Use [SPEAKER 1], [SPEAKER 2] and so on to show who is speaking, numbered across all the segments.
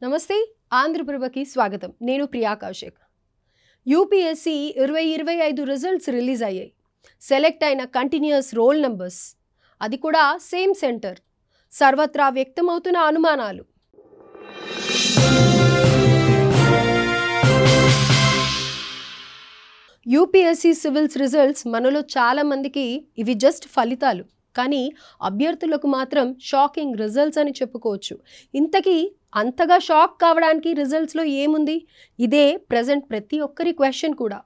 [SPEAKER 1] నమస్తే ఆంధ్రప్రభకి స్వాగతం. నేను Priya Kaushik. UPSC 2025 results release అయ్యాయి. సెలెక్ట్ అయిన కంటిన్యూస్ రోల్ నంబర్స్, అది కూడా సేమ్ సెంటర్. సర్వత్రా వ్యక్తమవుతున్న అనుమానాలు. యూపీఎస్సీ సివిల్స్ రిజల్ట్స్ మనలో చాలా మందికి ఇవి జస్ట్ ఫలితాలు, కానీ అభ్యర్థులకు మాత్రం షాకింగ్ రిజల్ట్స్ అని చెప్పుకోవచ్చు. ఇంతకీ అంతగా షాక్ కావడానికి రిజల్ట్స్లో ఏముంది? ఇదే ప్రజెంట్ ప్రతి ఒక్కరి క్వశ్చన్ కూడా.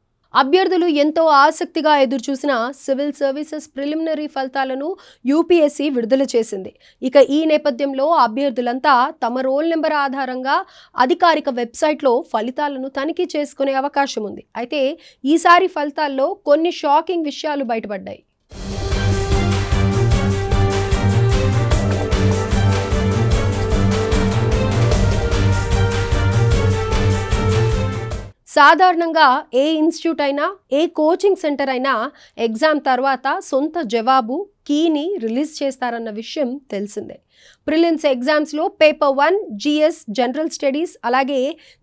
[SPEAKER 1] అభ్యర్థులు ఎంతో ఆసక్తిగా ఎదురుచూసిన సివిల్ సర్వీసెస్ ప్రిలిమినరీ ఫలితాలను యూపీఎస్సీ విడుదల చేసింది. ఇక ఈ నేపథ్యంలో అభ్యర్థులంతా తమ రోల్ నెంబర్ ఆధారంగా అధికారిక వెబ్సైట్లో ఫలితాలను తనిఖీ చేసుకునే అవకాశం ఉంది. అయితే ఈసారి ఫలితాల్లో కొన్ని షాకింగ్ విషయాలు బయటపడ్డాయి. సాధారణంగా ఏ ఇన్స్టిట్యూట్ అయినా, ఏ కోచింగ్ సెంటర్ అయినా ఎగ్జామ్ తర్వాత సొంత జవాబు కీని రిలీజ్ చేస్తారన్న విషయం తెలిసిందే. ప్రిలిమ్స్ ఎగ్జామ్స్లో పేపర్ 1 జిఎస్ జనరల్ స్టడీస్, అలాగే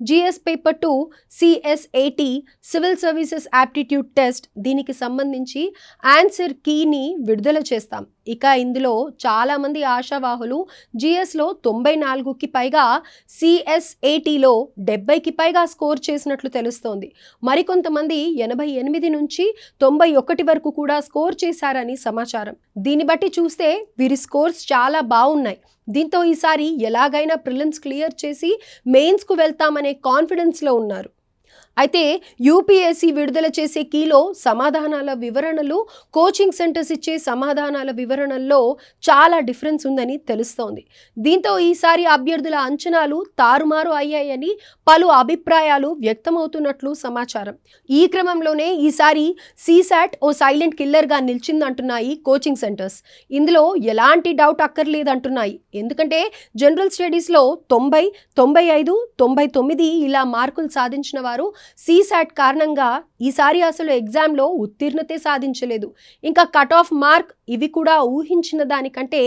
[SPEAKER 1] జిఎస్ పేపర్ 2 సిఎస్80 సివిల్ సర్వీసెస్ యాప్టిట్యూడ్ టెస్ట్, దీనికి సంబంధించి ఆన్సర్ కీని విడుదల చేస్తాం. ఇక ఇందులో చాలామంది ఆశావాహులు జిఎస్లో 94కి పైగా, సిఎస్80లో 70కి పైగా స్కోర్ చేసినట్లు తెలుస్తోంది. మరికొంతమంది 88 నుంచి 91 వరకు కూడా స్కోర్ చేశారని సమాచారం. దీన్ని బట్టి చూస్తే వీరి స్కోర్స్ చాలా బాగున్నాయి. దీంతో ఈసారి ఎలాగైనా ప్రిలిమ్స్ క్లియర్ చేసి మెయిన్స్కు వెళ్తామనే కాన్ఫిడెన్స్లో ఉన్నారు. అయితే యూపీఎస్సీ విడుదల చేసే కీలో సమాధానాల వివరణలు, కోచింగ్ సెంటర్స్ ఇచ్చే సమాధానాల వివరణల్లో చాలా డిఫరెన్స్ ఉందని తెలుస్తోంది. దీంతో ఈసారి అభ్యర్థుల అంచనాలు తారుమారు అయ్యాయని పలు అభిప్రాయాలు వ్యక్తమవుతున్నట్లు సమాచారం. ఈ క్రమంలోనే ఈసారి సీసాట్ ఓ సైలెంట్ కిల్లర్గా నిలిచిందంటున్నాయి కోచింగ్ సెంటర్స్. ఇందులో ఎలాంటి డౌట్ అక్కర్లేదంటున్నాయి. ఎందుకంటే జనరల్ స్టడీస్లో 90, 95, 99 ఇలా మార్కులు సాధించిన వారు సీసాట్ కారణంగా ఈసారి అసలు ఎగ్జామ్లో ఉత్తీర్ణతే సాధించలేదు. ఇంకా కట్ ఆఫ్ మార్క్ ఇవి కూడా ఊహించిన దానికంటే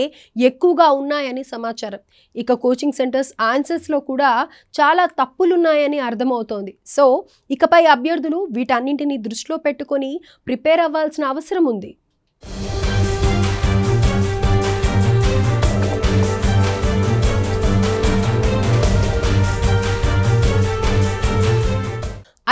[SPEAKER 1] ఎక్కువగా ఉన్నాయని సమాచారం. ఇక కోచింగ్ సెంటర్స్ ఆన్సర్స్లో కూడా చాలా తప్పులున్నాయని అర్థమవుతోంది. సో ఇకపై అభ్యర్థులు వీటన్నింటినీ దృష్టిలో పెట్టుకొని ప్రిపేర్ అవ్వాల్సిన అవసరం ఉంది.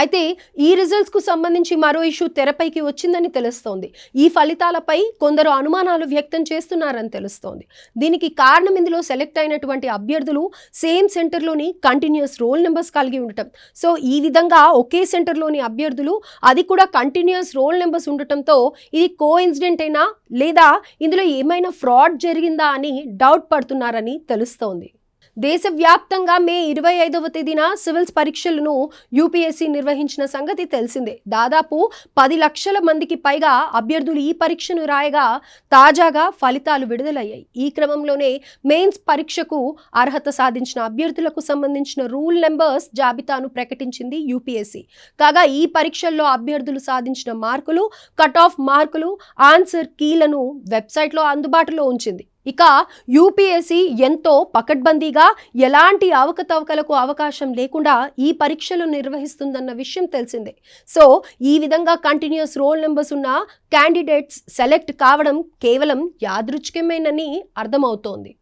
[SPEAKER 1] అయితే ఈ రిజల్ట్స్కు సంబంధించి మరో ఇష్యూ తెరపైకి వచ్చిందని తెలుస్తోంది. ఈ ఫలితాలపై కొందరు అనుమానాలు వ్యక్తం చేస్తున్నారని తెలుస్తోంది. దీనికి కారణం ఇందులో సెలెక్ట్ అయినటువంటి అభ్యర్థులు సేమ్ సెంటర్లోని కంటిన్యూస్ రోల్ నెంబర్స్ కలిగి ఉండటం. సో ఈ విధంగా ఒకే సెంటర్లోని అభ్యర్థులు, అది కూడా కంటిన్యూస్ రోల్ నెంబర్స్ ఉండటంతో ఇది కోఇన్సిడెంట్ అయినా లేదా ఇందులో ఏమైనా ఫ్రాడ్ జరిగిందా అని డౌట్ పడుతున్నారని తెలుస్తోంది. దేశవ్యాప్తంగా మే 25వ తేదీన సివిల్స్ పరీక్షలను యూపీఎస్సీ నిర్వహించిన సంగతి తెలిసిందే. దాదాపు 10 లక్షల మందికి పైగా అభ్యర్థులు ఈ పరీక్షను రాయగా తాజాగా ఫలితాలు విడుదలయ్యాయి. ఈ క్రమంలోనే మెయిన్స్ పరీక్షకు అర్హత సాధించిన అభ్యర్థులకు సంబంధించిన రూల్ నెంబర్స్ జాబితాను ప్రకటించింది యూపీఎస్సీ. కాగా ఈ పరీక్షల్లో అభ్యర్థులు సాధించిన మార్కులు, కట్ ఆఫ్ మార్కులు, ఆన్సర్ కీలను వెబ్సైట్లో అందుబాటులో ఉంచింది. ఇక యూపీఎస్సీ ఎంతో పకడ్బందీగా ఎలాంటి అవకతవకలకు అవకాశం లేకుండా ఈ పరీక్షలు నిర్వహిస్తుందన్న విషయం తెలిసిందే. సో ఈ విధంగా కంటిన్యూస్ రోల్ నెంబర్స్ ఉన్న క్యాండిడేట్స్ సెలెక్ట్ కావడం కేవలం యాదృచ్ఛికమేనని అర్థమవుతోంది.